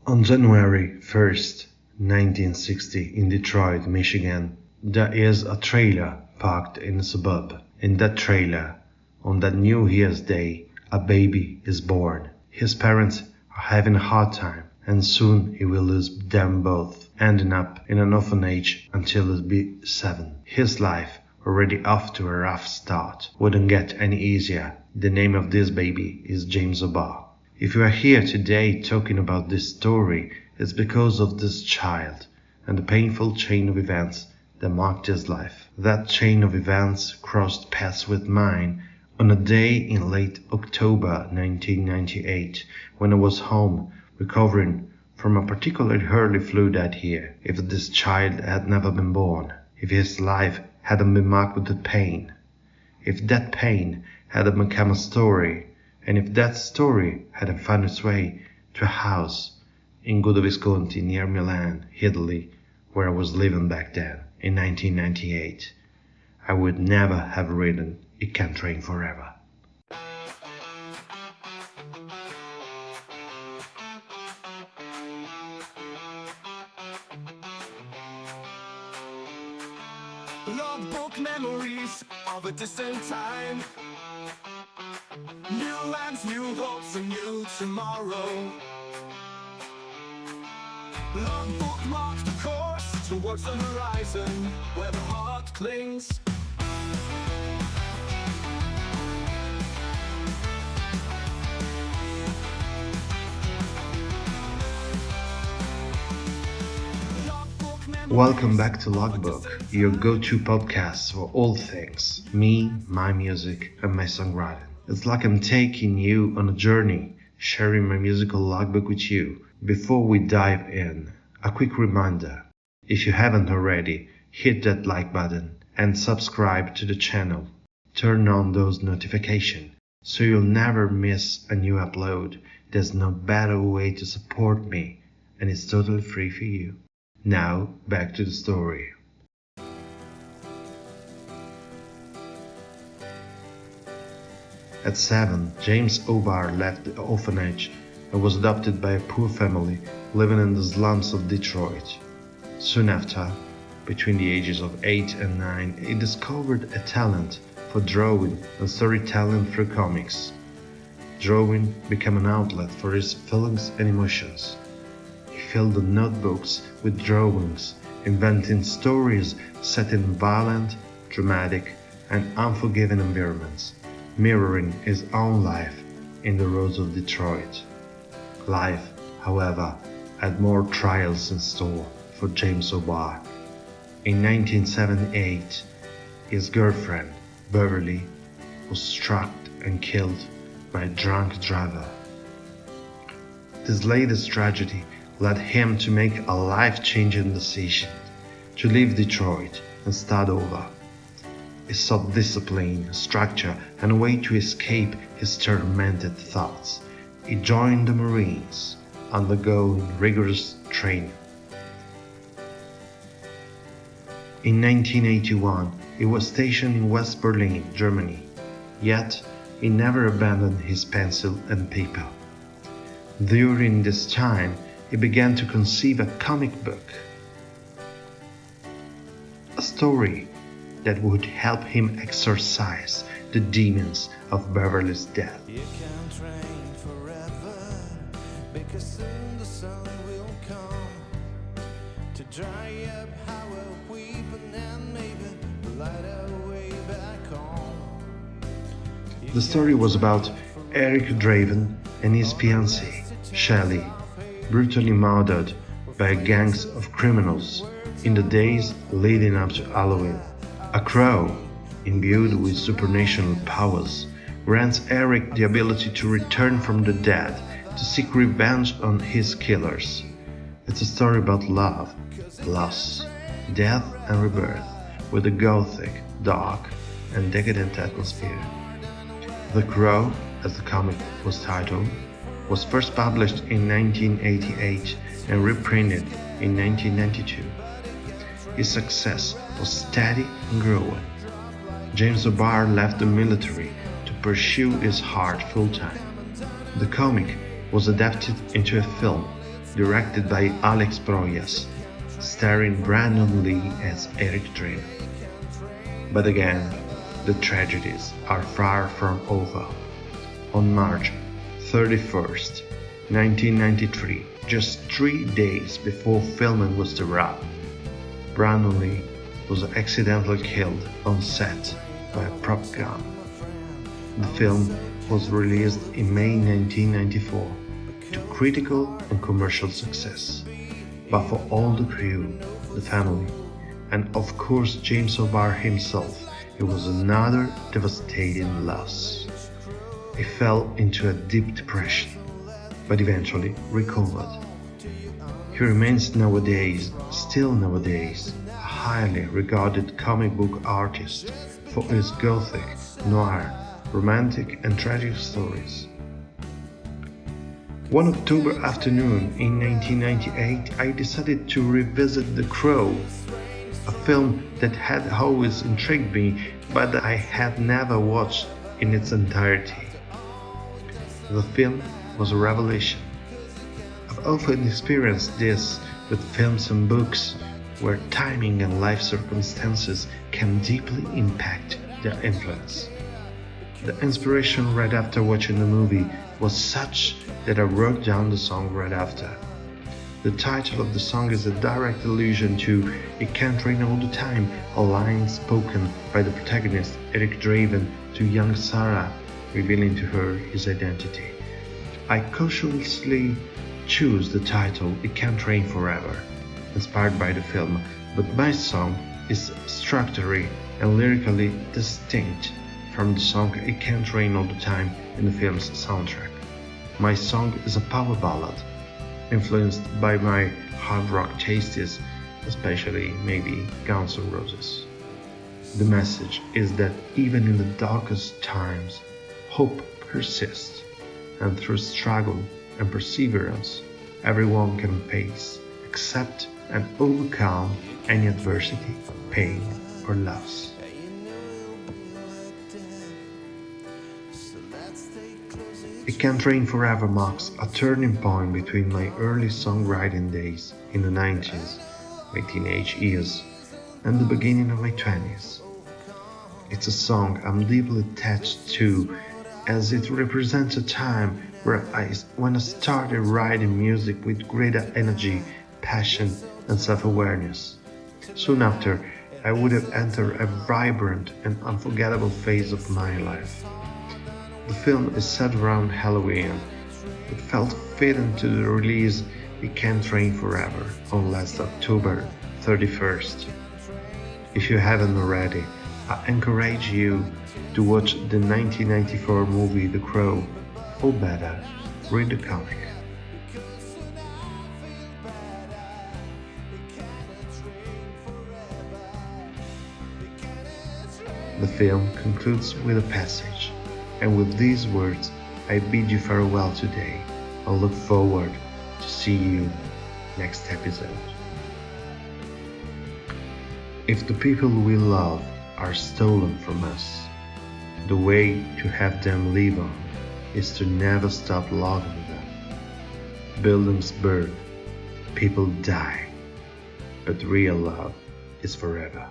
On January 1st, 1960, in Detroit, Michigan, there is a trailer parked in a suburb. In that trailer, on that New Year's Day, a baby is born. His parents are having a hard time, and soon he will lose them both, ending up in an orphanage until he'll be 7. His life, already off to a rough start, wouldn't get any easier. The name of this baby is James O'Barr. If you are here today talking about this story, it's because of this child and the painful chain of events that marked his life. That chain of events crossed paths with mine on a day in late October 1998 when I was home recovering from a particularly early flu that year. If this child had never been born, if his life hadn't been marked with pain, if that pain hadn't become a story, and if that story hadn't found its way to a house in Gudo Visconti near Milan, Italy, where I was living back then in 1998, I would never have ridden It Can't Rain Forever. Logbook memories of a distant time. New lands, new hopes, a new tomorrow. Logbook marks the course towards the horizon where the heart clings. Welcome back to Logbook, your go-to podcast for all things me, my music, and my songwriting. It's like I'm taking you on a journey, sharing my musical logbook with you. Before we dive in, a quick reminder. If you haven't already, hit that like button and subscribe to the channel. Turn on those notifications so you'll never miss a new upload. There's no better way to support me, and it's totally free for you. Now, back to the story. At 7, James O'Barr left the orphanage and was adopted by a poor family living in the slums of Detroit. Soon after, between the ages of 8 and 9, he discovered a talent for drawing and storytelling through comics. Drawing became an outlet for his feelings and emotions. He filled the notebooks with drawings, inventing stories set in violent, dramatic, and unforgiving environments, mirroring his own life in the roads of Detroit. Life, however, had more trials in store for James O'Barr. In 1978, his girlfriend, Beverly, was struck and killed by a drunk driver. This latest tragedy led him to make a life-changing decision to leave Detroit and start over. He sought discipline, structure, and a way to escape his tormented thoughts. He joined the Marines, undergoing rigorous training. In 1981, he was stationed in West Berlin, Germany, yet he never abandoned his pencil and paper. During this time, he began to conceive a comic book, a story that would help him exorcise the demons of Beverly's death. You can't rain forever, because soon the sun will come to dry up our weeping and maybe light our way back home. The story was about Eric Draven and his fiancée, Shelley, brutally murdered by gangs of criminals in the days leading up to Halloween. A crow, imbued with supernatural powers, grants Eric the ability to return from the dead to seek revenge on his killers. It's a story about love, loss, death, and rebirth, with a gothic, dark, and decadent atmosphere. The Crow, as the comic was titled, was first published in 1988 and reprinted in 1992. His success was steady and growing. James O'Barr left the military to pursue his art full-time. The comic was adapted into a film directed by Alex Proyas, starring Brandon Lee as Eric Draven. But again, the tragedies are far from over. On March 31st, 1993, just 3 days before filming was to wrap, Brandon Lee was accidentally killed on set by a prop gun. The film was released in May 1994 to critical and commercial success, but for all the crew, the family, and of course James O'Barr himself, it was another devastating loss. He fell into a deep depression, but eventually recovered. He remains still nowadays, a highly regarded comic book artist for his gothic, noir, romantic and tragic stories. One October afternoon in 1998, I decided to revisit The Crow, a film that had always intrigued me, but I had never watched in its entirety. The film was a revelation. I've often experienced this with films and books, where timing and life circumstances can deeply impact their influence. The inspiration right after watching the movie was such that I wrote down the song right after. The title of the song is a direct allusion to "It Can't Rain All the Time," a line spoken by the protagonist Eric Draven to young Sarah, revealing to her his identity. I cautiously choose the title "It Can't Rain Forever," inspired by the film, but my song is structurally and lyrically distinct from the song "It Can't Rain All the Time" in the film's soundtrack. My song is a power ballad, influenced by my hard rock tastes, especially maybe Guns N' Roses. The message is that even in the darkest times, hope persists, and through struggle and perseverance, everyone can face, accept, and overcome any adversity, pain, or loss. It Can't Rain Forever marks a turning point between my early songwriting days in the 90s, my teenage years, and the beginning of my 20s. It's a song I'm deeply attached to, as it represents a time when I started writing music with greater energy, passion, and self-awareness. Soon after, I would have entered a vibrant and unforgettable phase of my life. The film is set around Halloween. It felt fitting to the release It Can't Rain Forever on last October 31st. If you haven't already, I encourage you to watch the 1994 movie The Crow, or better, read the comic. The film concludes with a passage, and with these words, I bid you farewell today and look forward to see you next episode. If the people we love are stolen from us, the way to have them live on is to never stop loving them. Buildings burn, people die, but real love is forever.